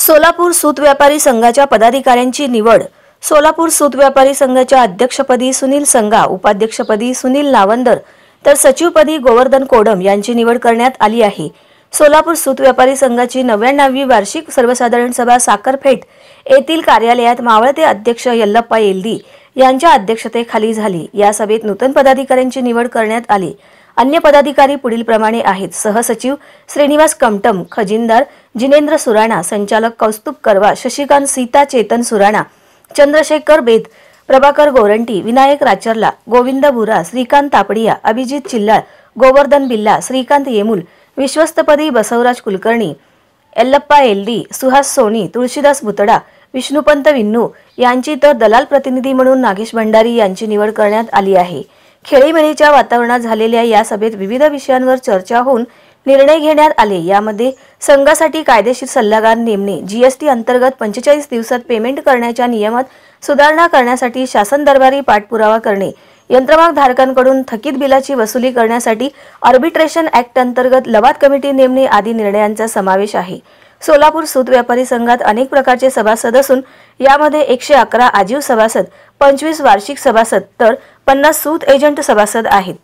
सोलापूर सूत व्यापारी संघाच्या पदाधिकाऱ्यांची निवड। सोलापूर सूत व्यापारी संघाच्या अध्यक्षपदी सुनील संगा, उपाध्यक्षपदी सुनील नावंदर तर सचिवपदी गोवर्धन कोडम यांची निवड करण्यात आली आहे। सोलापूर सूत व्यापारी संघाची 99वी वार्षिक सर्वसाधारण सभा साखरपेठ येथील कार्यालयात मावळते अध्यक्ष यल्लप्पा येल्दी यांच्या अध्यक्षतेखाली झाली। या सभेत नूतन पदाधिकाऱ्यांची निवड करण्यात आली। अन्य पदाधिकारी पुढील प्रमाणे आहेत। सहसचिव श्रीनिवास कमटम, खजिनदार जिनेंद्र सुराणा, संचालक कौस्तुभ करवा, शशिकांत सीता, चेतन सुराणा, चंद्रशेखर बेद, प्रभाकर गोरंटी, विनायक राचरला, गोविंद बुरा, श्रीकांत तापडिया, अभिजित चिल्लाळ, गोवर्धन बिल्ला, श्रीकांत येमुल, विश्वस्तपदी बसवराज कुलकर्णी, यल्लप्पा येल्दी, सुहास सोनी, तुळशीदास बुतडा, विष्णुपंत विन्नू यांची तर दलाल प्रतिनिधी म्हणून नागेश भंडारी यांची निवड करण्यात आली आहे। खेळीमेळीच्या वातावरणात झालेल्या या सभेत विविध विषयांवर चर्चा होऊन निर्णय घेण्यात आले। यामध्ये संघासाठी कायदेशीर सल्लागार नेमणे, जीएसटी अंतर्गत 45 दिवसात पेमेंट करण्याच्या नियमात सुधारणा करण्यासाठी शासन दरबारी पाठपुरावा करणे, यंत्रमाग धारकांकडून थकीत बिलाची वसुली करण्यासाठी आर्बिट्रेशन ऍक्ट अंतर्गत लवाद कमिटी नेमणे आदी निर्णयांचा समावेश आहे। सोलापूर सूत व्यापारी संघात अनेक प्रकारचे सभासद असून यामध्ये 111 आजीव सभासद, 25 वार्षिक सभासद तर 50 सूत एजंट सभासद आहेत।